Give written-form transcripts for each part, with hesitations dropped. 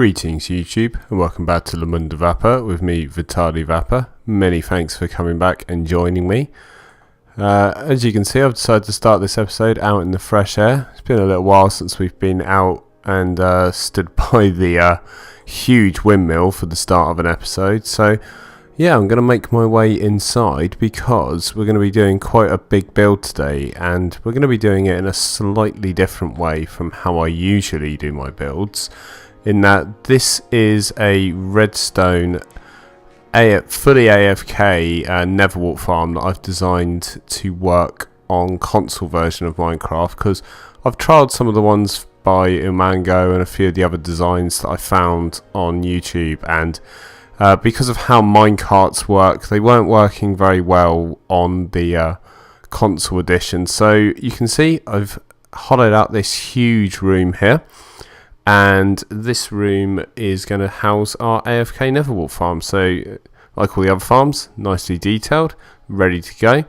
Greetings YouTube and welcome back to Le.Monde.Du.VAPEUR with me, Vitaly Vapour. Many thanks for coming back and joining me. As you can see, I've decided to start this episode out in the fresh air. It's been a little while since we've been out and stood by the huge windmill for the start of an episode. So yeah, I'm going to make my way inside because we're going to be doing quite a big build today, and we're going to be doing it in a slightly different way from how I usually do my builds, in that this is a redstone fully AFK Nether Wart farm that I've designed to work on console version of Minecraft, because I've trialled some of the ones by Umango and a few of the other designs that I found on YouTube, and because of how minecarts work, they weren't working very well on the console edition. So you can see I've hollowed out this huge room here, and this room is going to house our AFK Nether Wart farm. So like all the other farms, nicely detailed, ready to go.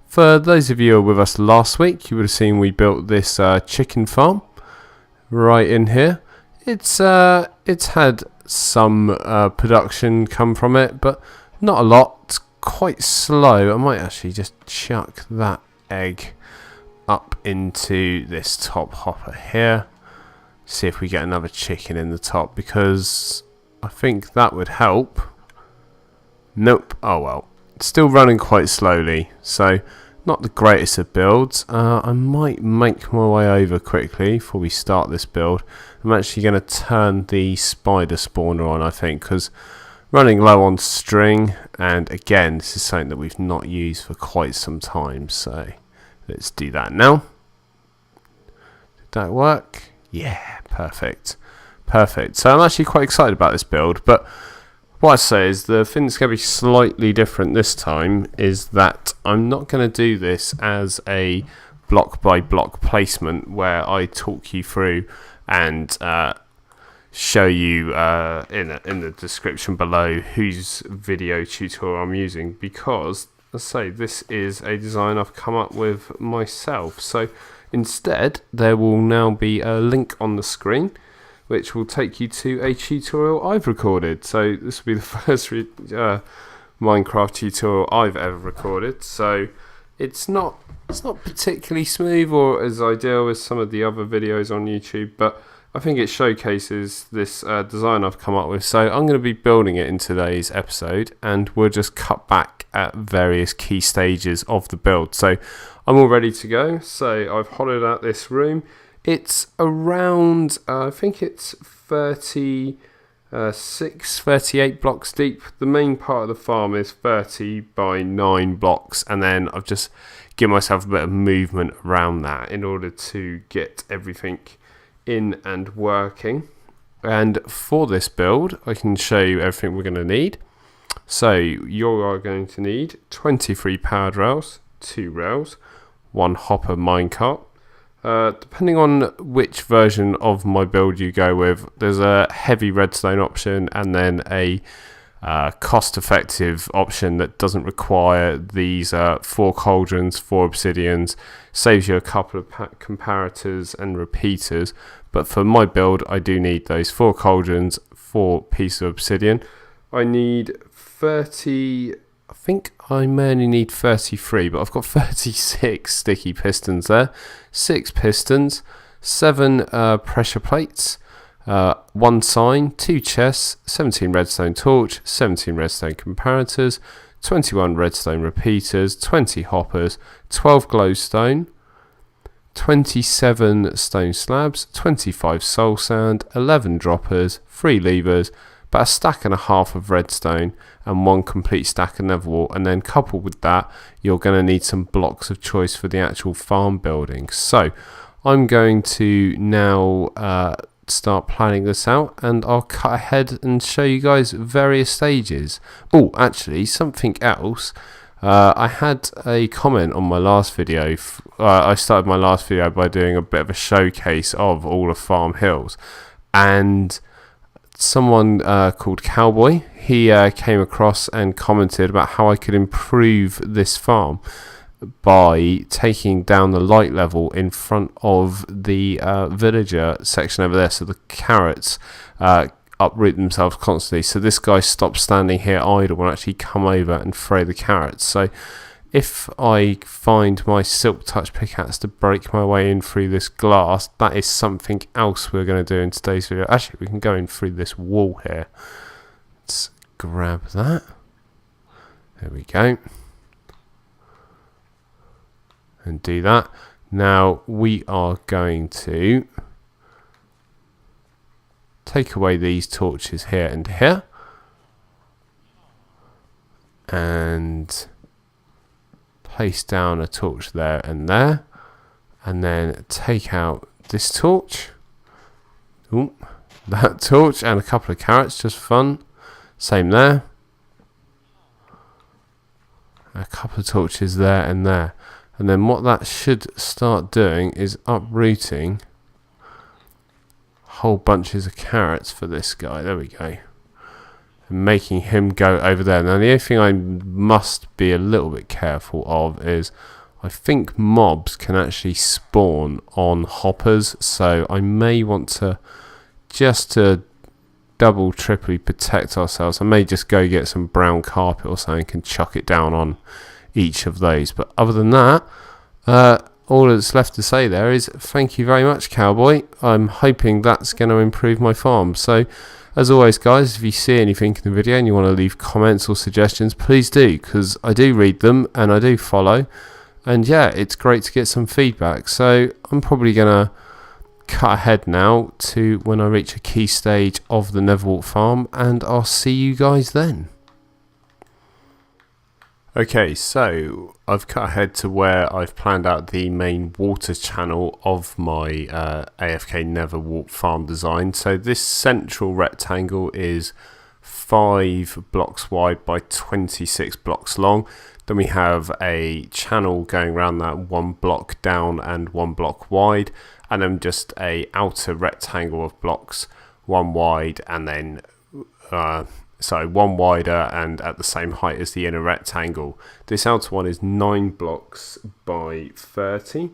For those of you who were with us last week, you would have seen we built this chicken farm right in here. It's had some production come from it, but not a lot. It's quite slow. I might actually just chuck that egg up into this top hopper here. See if we get another chicken in the top, because I think that would help. Nope. Oh well. It's still running quite slowly, so not the greatest of builds. I might make my way over quickly before we start this build. I'm actually going to turn the spider spawner on, I think, because running low on string, and again, this is something that we've not used for quite some time, so let's do that now. Did that work? Yeah, perfect. Perfect. So I'm actually quite excited about this build, but what I say is the thing that's going to be slightly different this time is that I'm not going to do this as a block by block placement where I talk you through and show you in the description below whose video tutorial I'm using, because let's say this is a design I've come up with myself. So instead there will now be a link on the screen which will take you to a tutorial I've recorded. So this will be the first Minecraft tutorial I've ever recorded. So it's not particularly smooth or as ideal as some of the other videos on YouTube, but I think it showcases this design I've come up with. So I'm going to be building it in today's episode, and we'll just cut back at various key stages of the build. So I'm all ready to go. So I've hollowed out this room. It's around, I think it's 38 blocks deep. The main part of the farm is 30 by 9 blocks, and then I've just given myself a bit of movement around that in order to get everything in and working. And for this build, I can show you everything we're going to need. So you are going to need 23 powered rails, 2 rails, 1 hopper minecart. Depending on which version of my build you go with, there's a heavy redstone option and then a cost-effective option that doesn't require these 4 cauldrons, 4 obsidians, saves you a couple of comparators and repeaters. But for my build, I do need those 4 cauldrons, 4 pieces of obsidian. I need 30. I think I may only need 33, but I've got 36 sticky pistons there, 6 pistons, 7 pressure plates, 1 sign, 2 chests, 17 redstone torch, 17 redstone comparators, 21 redstone repeaters, 20 hoppers, 12 glowstone, 27 stone slabs, 25 soul sand, 11 droppers, 3 levers, about a stack and a half of redstone, and 1 complete stack of Nether Wart. And then coupled with that, you're going to need some blocks of choice for the actual farm building. So I'm going to now start planning this out, and I'll cut ahead and show you guys various stages. Oh, actually, something else. I had a comment on my last video. I started my last video by doing a bit of a showcase of all of Farm Hills, and someone called Cowboy, he came across and commented about how I could improve this farm by taking down the light level in front of the villager section over there, so the carrots uproot themselves constantly. So this guy stops standing here idle and actually come over and throw the carrots. So if I find my silk touch pickaxe to break my way in through this glass, that is something else we're going to do in today's video. Actually, we can go in through this wall here. Let's grab that. There we go. And do that. Now we are going to take away these torches here and here. And place down a torch there, and then take out this torch. Ooh, that torch and a couple of carrots, just fun. Same there. A couple of torches there and there. And then what that should start doing is uprooting whole bunches of carrots for this guy. There we go. And making him go over there. Now the only thing I must be a little bit careful of is I think mobs can actually spawn on hoppers, so I may want to, just to double triply protect ourselves, I may just go get some brown carpet or something and chuck it down on each of those. But other than that, all that's left to say there is thank you very much, Cowboy. I'm hoping that's going to improve my farm. So as always, guys, if you see anything in the video and you want to leave comments or suggestions, please do, because I do read them and I do follow, and yeah, it's great to get some feedback. So I'm probably going to cut ahead now to when I reach a key stage of the Nether Wart farm, and I'll see you guys then. Okay, so I've cut ahead to where I've planned out the main water channel of my AFK Nether Wart farm design. So this central rectangle is 5 blocks wide by 26 blocks long. Then we have a channel going around that 1 block down and 1 block wide, and then just a outer rectangle of blocks, 1 wide and then so 1 wider and at the same height as the inner rectangle. This outer one is 9 blocks by 30.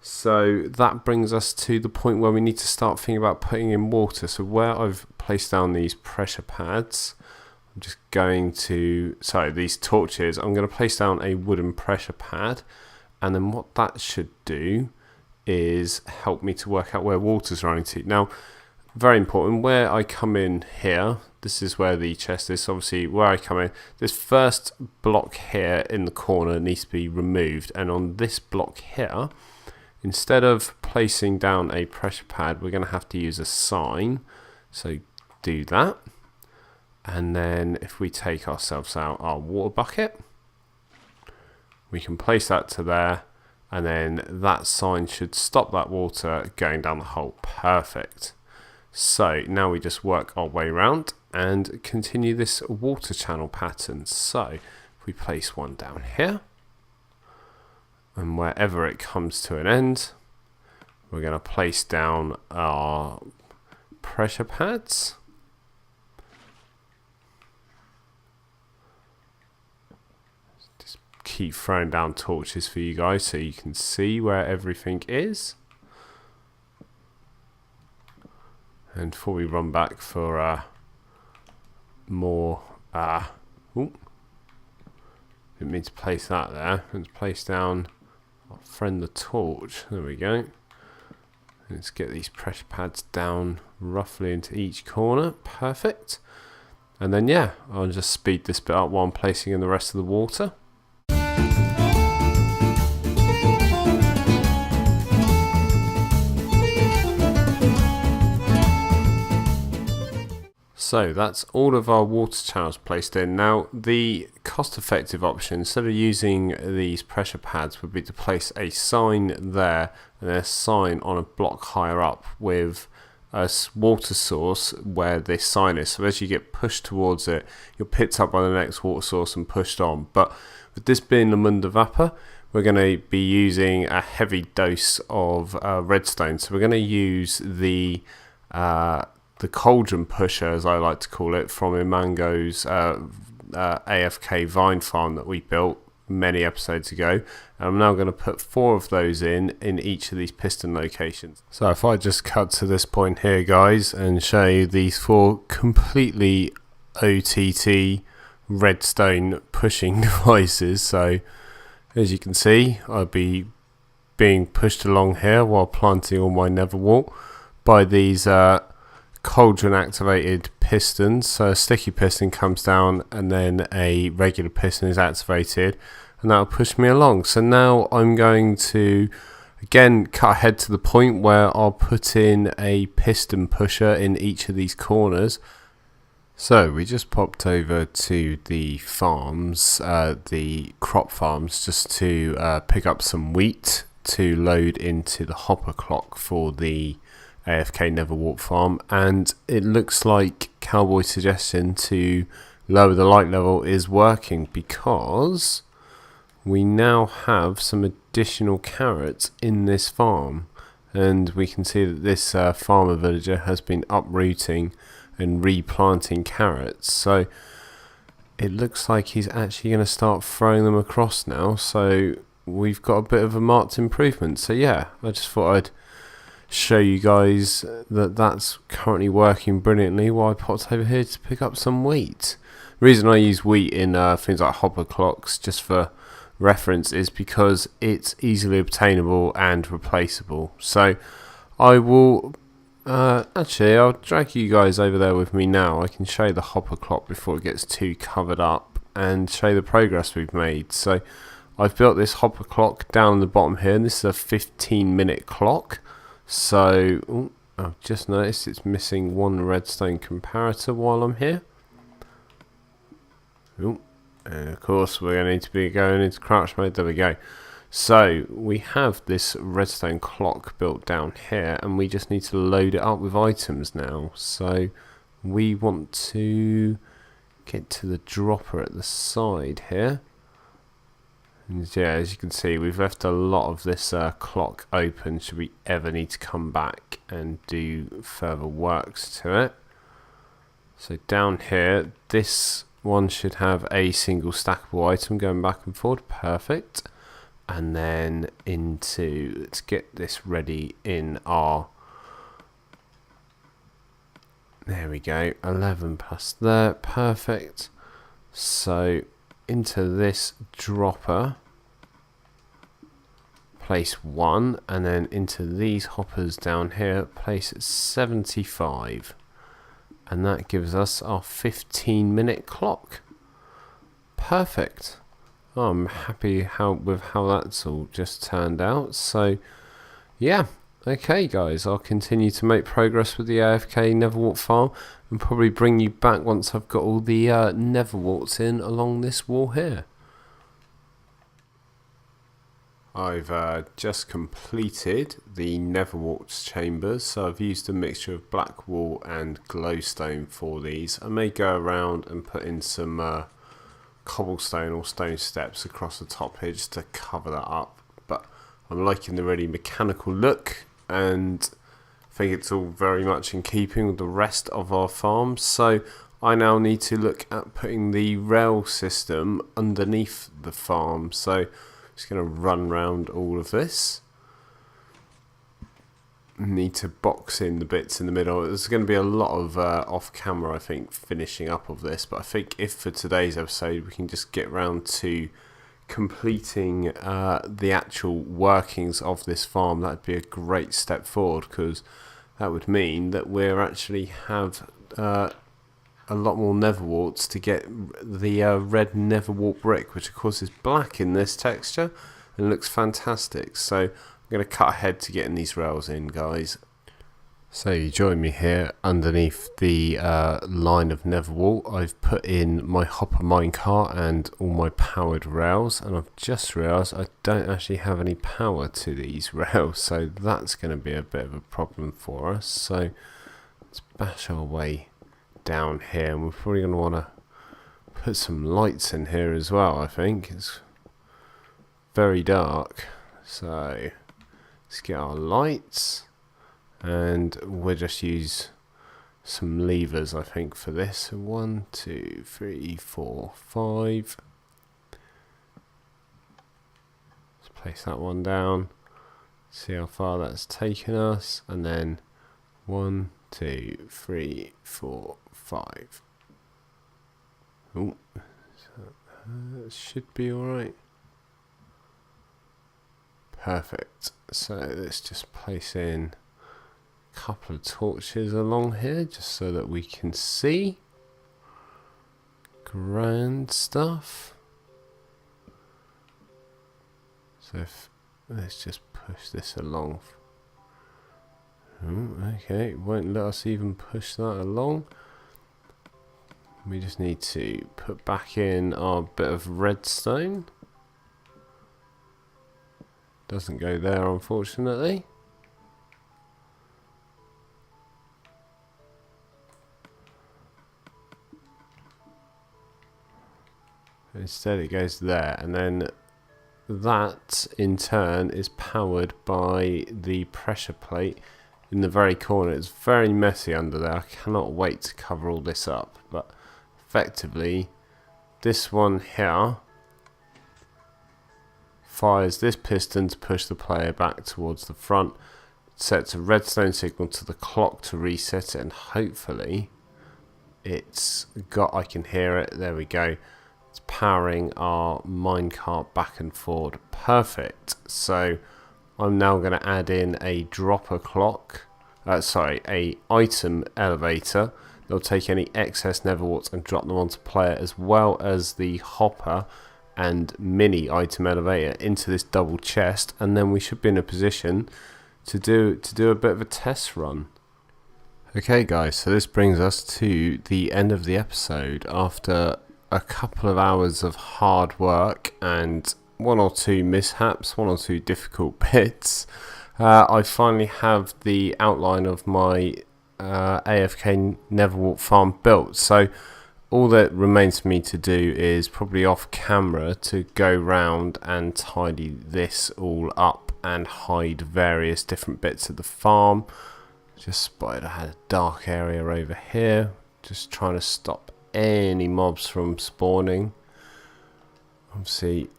So that brings us to the point where we need to start thinking about putting in water. So where I've placed down these pressure pads, I'm just going to, sorry, these torches, I'm going to place down a wooden pressure pad. And then what that should do is help me to work out where water's running to. Now, very important, where I come in here, this is where the chest is. Obviously where I come in, this first block here in the corner needs to be removed, and on this block here, instead of placing down a pressure pad, we're going to have to use a sign. So do that, and then if we take ourselves out our water bucket, we can place that to there, and then that sign should stop that water going down the hole. Perfect. So now we just work our way around and continue this water channel pattern. So if we place one down here, and wherever it comes to an end, we're going to place down our pressure pads. Just keep throwing down torches for you guys so you can see where everything is. And before we run back for more, didn't mean to place that there. Let's place down our friend the torch. There we go. Let's get these pressure pads down roughly into each corner. Perfect. And then yeah, I'll just speed this bit up while I'm placing in the rest of the water. So that's all of our water channels placed in. Now the cost-effective option, instead of using these pressure pads, would be to place a sign there and a sign on a block higher up with a water source where this sign is. So as you get pushed towards it, you're picked up by the next water source and pushed on. But with this being Le.Monde.Du.VAPEUR, we're going to be using a heavy dose of redstone. So we're going to use the cauldron pusher, as I like to call it, from Imango's AFK vine farm that we built many episodes ago. And I'm now going to put 4 of those in each of these piston locations. So if I just cut to this point here, guys, and show you these 4 completely OTT redstone pushing devices. So as you can see, I'll be being pushed along here while planting all my Nether Wart by these cauldron activated pistons. So a sticky piston comes down and then a regular piston is activated, and that'll push me along. So now I'm going to again cut ahead to the point where I'll put in a piston pusher in each of these corners. So we just popped over to the farms, the crop farms, just to pick up some wheat to load into the hopper clock for the AFK Nether Wart farm, and it looks like Cowboy's suggestion to lower the light level is working, because we now have some additional carrots in this farm, and we can see that this farmer villager has been uprooting and replanting carrots. So it looks like he's actually going to start throwing them across now, so we've got a bit of a marked improvement. So yeah, I just thought I'd show you guys that that's currently working brilliantly while I popped over here to pick up some wheat. The reason I use wheat in things like hopper clocks, just for reference, is because it's easily obtainable and replaceable. So I will actually, I'll drag you guys over there with me now. I can show you the hopper clock before it gets too covered up and show you the progress we've made. So I've built this hopper clock down the bottom here, and this is a 15-minute clock. So I've just noticed it's missing 1 redstone comparator while I'm here. And of course we're going to need to be going into crouch mode. There we go. So we have this redstone clock built down here, and we just need to load it up with items now. So we want to get to the dropper at the side here. And yeah, as you can see, we've left a lot of this clock open should we ever need to come back and do further works to it. So down here, this one should have a single stackable item going back and forward. Perfect. And then into, let's get this ready in our, there we go, 11 plus there. Perfect. So into this dropper, place 1, and then into these hoppers down here, place 75, and that gives us our 15-minute clock. Perfect. Oh, I'm happy with how that's all just turned out. So yeah, okay guys, I'll continue to make progress with the AFK Nether Wart farm and probably bring you back once I've got all the Nether Warts in along this wall here. I've just completed the Nether Warts chambers, so I've used a mixture of black wool and glowstone for these. I may go around and put in some cobblestone or stone steps across the top here just to cover that up, but I'm liking the really mechanical look, and I think it's all very much in keeping with the rest of our farm. So I now need to look at putting the rail system underneath the farm. So I'm just going to run around all of this. Need to box in the bits in the middle. There's going to be a lot of off camera, I think, finishing up of this, but I think if for today's episode we can just get round to completing the actual workings of this farm, that'd be a great step forward, because that would mean that we're actually have a lot more Nether Warts to get the red Nether Wart brick, which of course is black in this texture and looks fantastic. So I'm going to cut ahead to getting these rails in, guys. So you join me here underneath the line of Nether Wart. I've put in my hopper minecart and all my powered rails, and I've just realised I don't actually have any power to these rails, so that's going to be a bit of a problem for us. So let's bash our way down here, and we're probably going to want to put some lights in here as well. I think it's very dark, so let's get our lights, and we'll just use some levers, I think, for this. 1, 2, 3, 4, 5. place that one down, see how far that's taken us, and then 1, 2, 3, 4, 5. Oh, that should be alright. Perfect. So let's just place in a couple of torches along here just so that we can see. Grand stuff. So let's just push this along. Oh, okay, it won't let us even push that along. We just need to put back in our bit of redstone. Doesn't go there, unfortunately. Instead it goes there, and then that in turn is powered by the pressure plate in the very corner. It's very messy under there. I cannot wait to cover all this up, but effectively this one here fires this piston to push the player back towards the front, sets a redstone signal to the clock to reset it, and hopefully it's got, I can hear it, there we go. It's powering our minecart back and forward. Perfect. So I'm now going to add in a dropper clock, a item elevator. They'll take any excess nether warts and drop them onto player, as well as the hopper and mini item elevator into this double chest, and then we should be in a position to do a bit of a test run. Okay guys, so this brings us to the end of the episode. After a couple of hours of hard work and one or two mishaps, one or two difficult bits, I finally have the outline of my AFK Nether Wart farm built. So all that remains for me to do is probably off camera to go round and tidy this all up and hide various different bits of the farm. Just spotted I had a dark area over here, just trying to stop any mobs from spawning. Obviously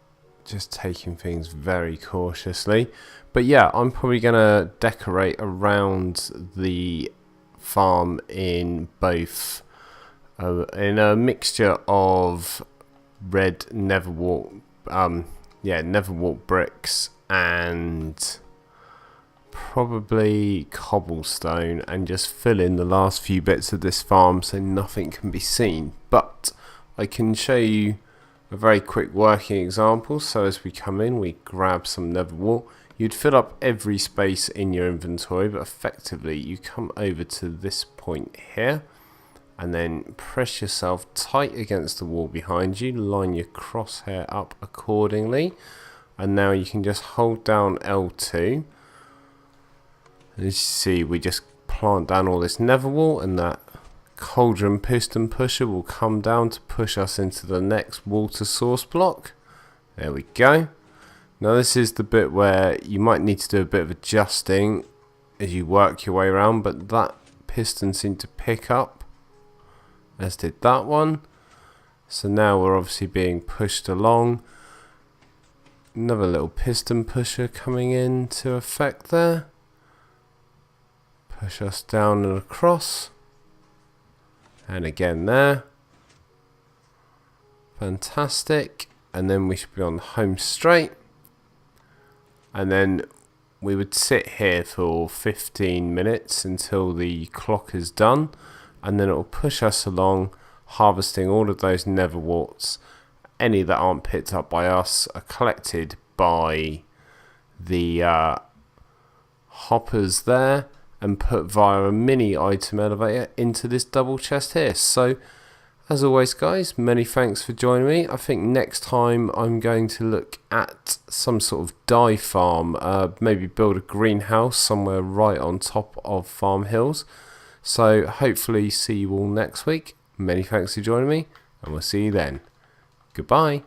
just taking things very cautiously, but yeah, I'm probably gonna decorate around the farm in both in a mixture of red nether wart, nether wart bricks and probably cobblestone, and just fill in the last few bits of this farm so nothing can be seen. But I can show you a very quick working example. So as we come in, we grab some nether wart. You'd fill up every space in your inventory, but effectively you come over to this point here and then press yourself tight against the wall behind you, line your crosshair up accordingly, and now you can just hold down L2. As you see, we just plant down all this nether wart, and that cauldron piston pusher will come down to push us into the next water source block. There we go. Now this is the bit where you might need to do a bit of adjusting as you work your way around, but that piston seemed to pick up, as did that one. So now we're obviously being pushed along. Another little piston pusher coming into effect there. Push us down and across, and again there. Fantastic. And then we should be on the home straight, and then we would sit here for 15 minutes until the clock is done, and then it will push us along, harvesting all of those nether warts. Any that aren't picked up by us are collected by the hoppers there and put via a mini item elevator into this double chest here. So as always guys, many thanks for joining me. I think next time I'm going to look at some sort of dye farm, maybe build a greenhouse somewhere right on top of Farm Hills. So hopefully see you all next week. Many thanks for joining me, and we'll see you then. Goodbye.